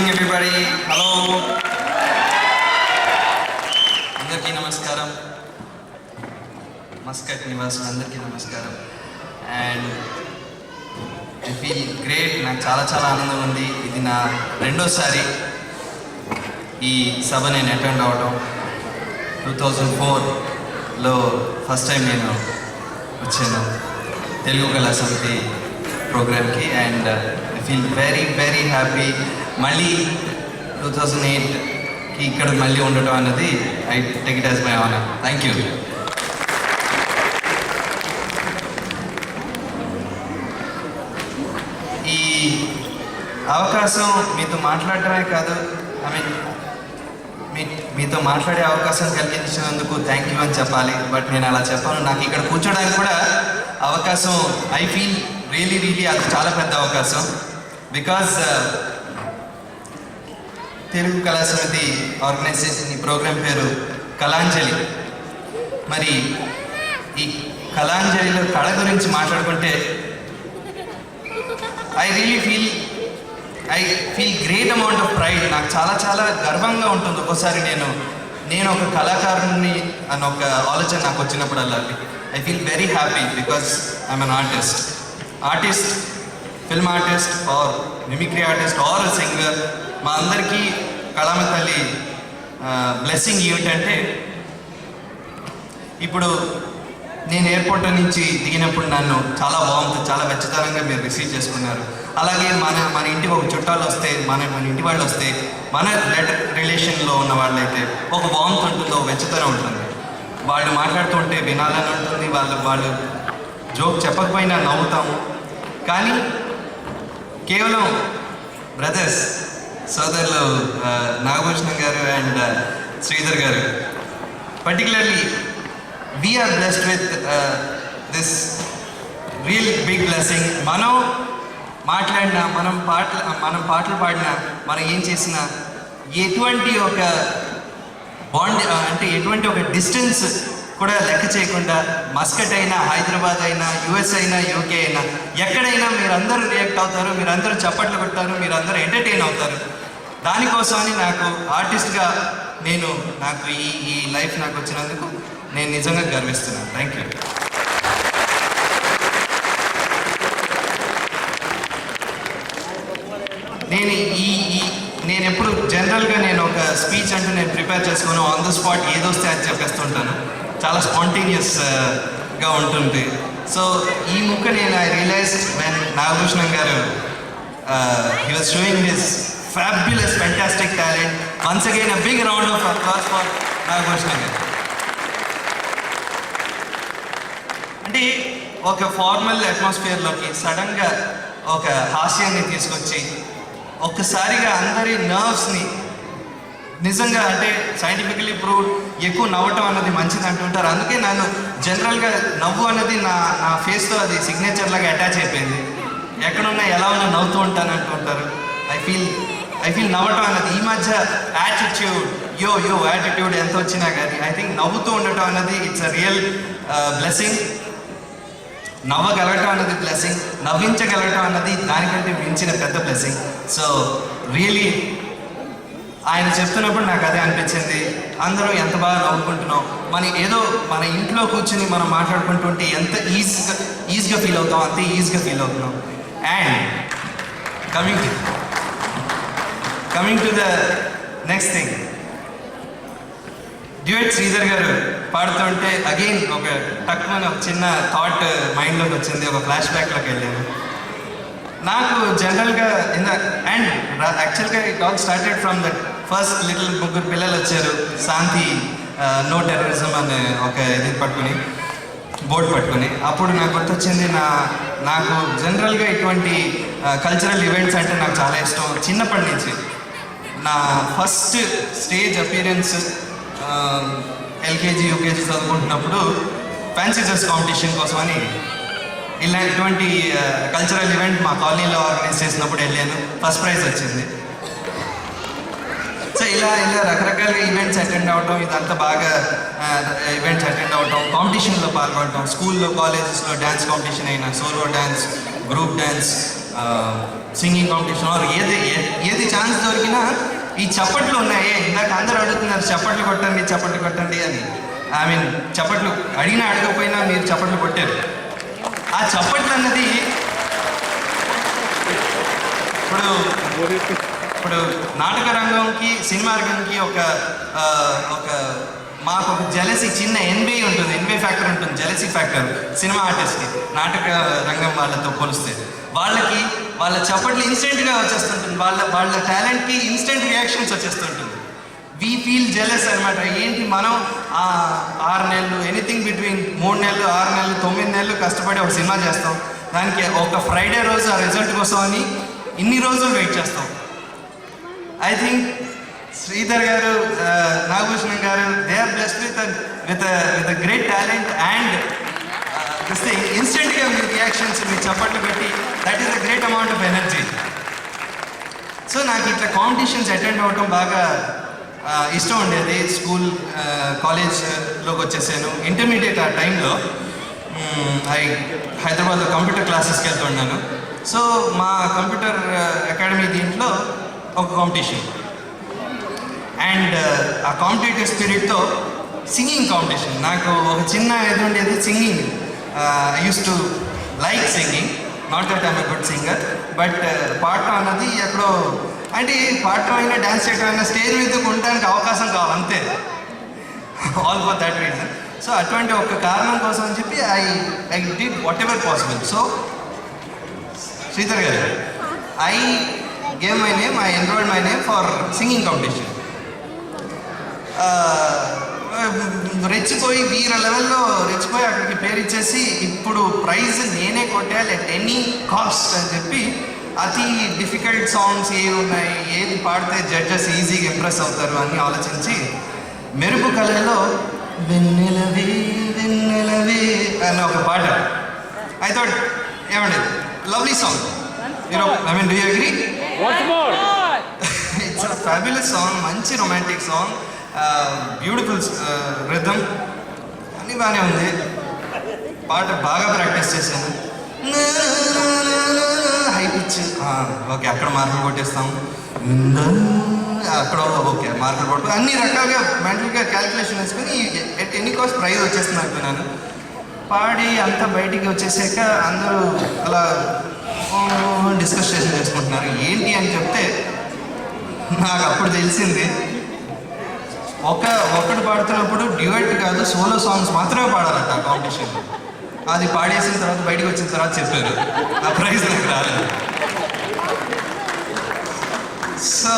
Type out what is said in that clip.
Morning everybody. Hello, అందరికీ నమస్కారం. Muscat నివాసులు అందరికీ నమస్కారం. And I feel great. నాకు చాలా చాలా ఆనందం ఉంది. ఇది నా రెండోసారి ఈ సభ నేను అటెండ్ అవ్వడం. 2004లో ఫస్ట్ టైం నేను వచ్చాను తెలుగు కళా సమితి ప్రోగ్రామ్కి. And I feel very very happy. మళ్ళీ 2008కి ఇక్కడ మళ్ళీ ఉండటం అన్నది I take it as my honour. Thank you. ఈ అవకాశం మీతో మాట్లాడటమే కాదు, ఐ మీన్ మీతో మాట్లాడే అవకాశం కలిగించినందుకు థ్యాంక్ యూ అని చెప్పాలి. బట్ నేను అలా చెప్పాను. నాకు ఇక్కడ కూర్చోడానికి కూడా అవకాశం ఐ ఫీల్ రియలీ అది చాలా పెద్ద అవకాశం. బికాజ్ తెలుగు కళా సమితి ఆర్గనైజేషన్ ఈ ప్రోగ్రాం పేరు కళాంజలి. మరి ఈ కళాంజలిలో కళ గురించి మాట్లాడుకుంటే I feel great amount of pride. నాకు చాలా చాలా గర్వంగా ఉంటుంది. ఒక్కోసారి నేను ఒక కళాకారుని అన్న ఒక ఆలోచన నాకు వచ్చినప్పుడల్లా I feel very happy because I'm an artist, film artist or mimicry artist or singer. మా అందరికీ కళామ తల్లి బ్లెస్సింగ్ ఏమిటంటే, ఇప్పుడు నేను ఎయిర్పోర్ట్ నుంచి దిగినప్పుడు నన్ను చాలా బాగుంది, చాలా వెచ్చతనంగా మీరు రిసీవ్ చేసుకున్నారు. అలాగే మన ఇంటికి ఒక చుట్టాలు వస్తే, మన ఇంటి వాళ్ళు వస్తే, మన బ్లడ్ రిలేషన్లో ఉన్న వాళ్ళైతే ఒక వామ్త్ ఉంటుంది, ఒక వెచ్చతనం ఉంటుంది. వాళ్ళు మాట్లాడుతుంటే వినాలని ఉంటుంది. వాళ్ళు జోక్ చెప్పకపోయినా నవ్వుతాము. కానీ కేవలం బ్రదర్స్, సోదరులు నాగభూషణం గారు అండ్ శ్రీధర్ గారు, particularly we are blessed with this real big blessing. మనం మాట్లాడినా, మనం పాటలు పాడినా, మనం ఏం చేసినా, ఎటువంటి ఒక బాండ్ అంటే ఎటువంటి ఒక డిస్టెన్స్ కూడా లెక్క చేయకుండా, మస్కట్ అయినా, హైదరాబాద్ అయినా, యుఎస్ అయినా, యూకే అయినా, ఎక్కడైనా మీరందరూ రియాక్ట్ అవుతారు, మీరందరూ చప్పట్లు కొడతారు, మీరందరూ ఎంటర్టైన్ అవుతారు. దానికోసమని నాకు ఆర్టిస్ట్గా నాకు ఈ లైఫ్ నాకు వచ్చినందుకు నేను నిజంగా గర్విస్తున్నాను. Thank you. నేను ఎప్పుడు జనరల్గా నేను ఒక స్పీచ్ అంటూ నేను ప్రిపేర్ చేసుకుని ఆన్ ద స్పాట్ ఏదొస్తే అది చెప్పేస్తుంటాను. చాలా స్పాంటేనియస్గా ఉంటుంది. సో ఈ ముక్క ఐ రియలైజ్డ్ వెన్ నాగభూషణం గారు he was sowing his fabulous, fantastic talent. Once again, a big round of applause for Nagabhushanam గారు. అంటే ఒక ఫార్మల్ అట్మాస్ఫియర్లోకి సడన్గా ఒక హాస్యాన్ని తీసుకొచ్చి ఒక్కసారిగా అందరి నర్వ్స్ని నిజంగా అంటే సైంటిఫికలీ ప్రూవ్డ్ ఎక్కువ నవ్వటం అన్నది మంచిది అంటుంటారు. అందుకే నేను జనరల్గా నవ్వు అన్నది నా ఫేస్తో అది సిగ్నేచర్ లాగా అటాచ్ అయిపోయింది. ఎక్కడున్నా ఎలా ఉన్నా నవ్వుతూ ఉంటాను అంటుంటారు. ఐ ఫీల్ నవ్వటం అన్నది ఈ మధ్య యాటిట్యూడ్ ఎంత వచ్చినా కానీ ఐ థింక్ నవ్వుతూ ఉండటం అన్నది ఇట్స్ అ రియల్ బ్లెస్సింగ్. నవ్వగలగటం అన్నది బ్లెస్సింగ్, నవ్వించగలగటం అన్నది దానికంటే మించిన పెద్ద బ్లెస్సింగ్. సో రియలీ ఆయన చెప్తున్నప్పుడు నాకు అదే అనిపించింది. అందరూ ఎంత బాగా నవ్వుకుంటున్నాం. మన ఇంట్లో కూర్చుని మనం మాట్లాడుకుంటుంటే ఎంత ఈజీగా ఫీల్ అవుతాం, అంతే ఈజీగా ఫీల్ అవుతున్నాం. And coming to the next thing, duet Sridhar గారు పాడుతుంటే అగైన్ ఒక టక్కున ఒక చిన్న థాట్ మైండ్లోకి వచ్చింది. ఒక ఫ్లాష్ బ్యాక్లోకి వెళ్ళాను. నాకు జనరల్గా అండ్ యాక్చువల్గా it all started from that first ముగ్గురు పిల్లలు వచ్చారు శాంతి నో టెర్రరిజం అనే ఒక ఇది బోర్డు పట్టుకుని. అప్పుడు నాకు గుర్తొచ్చింది, నాకు జనరల్గా ఇటువంటి కల్చరల్ ఈవెంట్స్ అంటే నాకు చాలా ఇష్టం. చిన్నప్పటి నుంచి నా first stage appearance LKG UKG చదువుకుంటున్నప్పుడు ఫ్యాన్సీ డ్రెస్ కాంపిటీషన్ కోసమని ఇటువంటి కల్చరల్ ఈవెంట్ మా కాలనీలో ఆర్గనైజ్ చేసినప్పుడు వెళ్ళాను. ఫస్ట్ ప్రైజ్ వచ్చింది. సో ఇలా రకరకాల ఈవెంట్స్ అటెండ్ అవటం, ఇదంతా బాగా ఈవెంట్స్ అటెండ్ అవటం, కాంపిటీషన్లో పాల్గొనటం, స్కూల్లో కాలేజెస్లో డ్యాన్స్ కాంపిటీషన్ అయినా, solo dance, group dance, singing competition or ఏది ఛాన్స్ దొరికినా ఈ చప్పట్లు ఉన్నాయే, ఇందాక అందరూ అడుగుతున్నారు చప్పట్లు కొట్టండి అని. ఐ మీన్ చప్పట్లు అడిగినా అడగకపోయినా మీరు చప్పట్లు కొట్టారు. ఆ చప్పట్లు అన్నది ఇప్పుడు నాటక రంగంకి సినిమా రంగంకి ఒక మాకు ఒక జెలసీ చిన్న ఎన్బై ఉంటుంది, ఎన్బై ఫ్యాక్టర్ ఉంటుంది, జెలసీ ఫ్యాక్టర్ సినిమా ఆర్టిస్ట్కి నాటక రంగం వాళ్ళతో పోలిస్తే. వాళ్ళ చప్పట్లు ఇన్స్టెంట్గా వచ్చేస్తుంటుంది, వాళ్ళ టాలెంట్కి ఇన్స్టెంట్ రియాక్షన్స్ వచ్చేస్తుంటుంది. వీ ఫీల్ జెలస్ అనమాట. ఏంటి మనం 6 నెలలు ఎనీథింగ్ బిట్వీన్ 3 నెలలు 6 నెలలు 9 నెలలు కష్టపడి ఒక సినిమా చేస్తాం, దానికి ఒక ఫ్రైడే రోజు ఆ రిజల్ట్ కోసం అని ఇన్ని రోజులు వెయిట్ చేస్తాం. I think Sridhar garu, Nagabhushanam garu, they are blessed with great talent and ఇన్స్టెంట్గా మీ రియాక్షన్స్ మీ చప్పట్లు పెట్టి that is a great amount of energy. So నాకు ఇట్లా కాంపిటీషన్స్ అటెండ్ అవ్వడం బాగా ఇష్టం ఉండేది. స్కూల్ కాలేజ్లోకి వచ్చేసాను. ఇంటర్మీడియట్ ఆ టైంలో హైదరాబాద్లో కంప్యూటర్ క్లాసెస్కి వెళ్తున్నాను. సో మా కంప్యూటర్ అకాడమీ దీంట్లో ఒక కాంపిటీషన్ అండ్ ఆ కాంపిటేటివ్ స్పిరిట్తో సింగింగ్ కాంపిటీషన్. నాకు ఒక చిన్న ఇది ఉండేది singing. I use to like singing, not that I'm a good singer, but పాడటం అన్నది ఎక్కడో అంటే పాడటం అయినా డ్యాన్స్ చేయడం అయినా స్టేజ్ మీద ఉండడానికి అవకాశం కావాలి అంతే. All for that reason. So అటువంటి ఒక కారణం కోసం అని చెప్పి I did what ever possible. So Sridhar గారు, I gave my name, I enrolled my name for singing competition. రెచ్చిపోయి వీర లెవెల్లో రెచ్చిపోయి అక్కడికి పేరు ఇచ్చేసి ఇప్పుడు ప్రైజ్ నేనే కొట్టాలి అట్ ఎనీ కాస్ట్ అని చెప్పి అతి డిఫికల్ట్ సాంగ్స్ ఏవి ఉన్నాయి, ఏది పాడితే జడ్జెస్ ఈజీగా ఇంప్రెస్ అవుతారు అని ఆలోచించి మెరుపు కళలో వెన్నెలవే వెన్నెలవే అన్న ఒక పాట. ఐ థాట్ ఏమండి lovely song. I mean, do you agree? Once more. It's a fabulous song, మంచి రొమాంటిక్ సాంగ్, బ్యూటిఫుల్ రిథమ్ అన్నీ బాగానే ఉంది. పాట బాగా ప్రాక్టీస్ చేశాను. హై పిచ్ ఓకే, అక్కడ మార్కులు కొట్టేస్తాం, అక్కడ ఓకే మార్కులు కొట్టు, అన్ని రకాలుగా మెంటల్గా క్యాలిక్యులేషన్ వేసుకుని ఎట్ ఎనీ కాస్ట్ ప్రైజ్ వచ్చేస్తుంది అనుకున్నాను. పాడి అంతా బయటికి వచ్చేసాక అందరూ అలా డిస్కషన్ చేసుకుంటున్నారు. ఏంటి అని చెప్తే నాకు అప్పుడు తెలిసింది ఒకటి పాడుతున్నప్పుడు డ్యూయట్ కాదు సోలో సాంగ్స్ మాత్రమే పాడాలంట ఆ కాంపిటీషన్లో. అది పాడేసిన తర్వాత బయటకు వచ్చిన తర్వాత చెప్పారు ఆ ప్రైజ్ నాకు రాలేదు. సో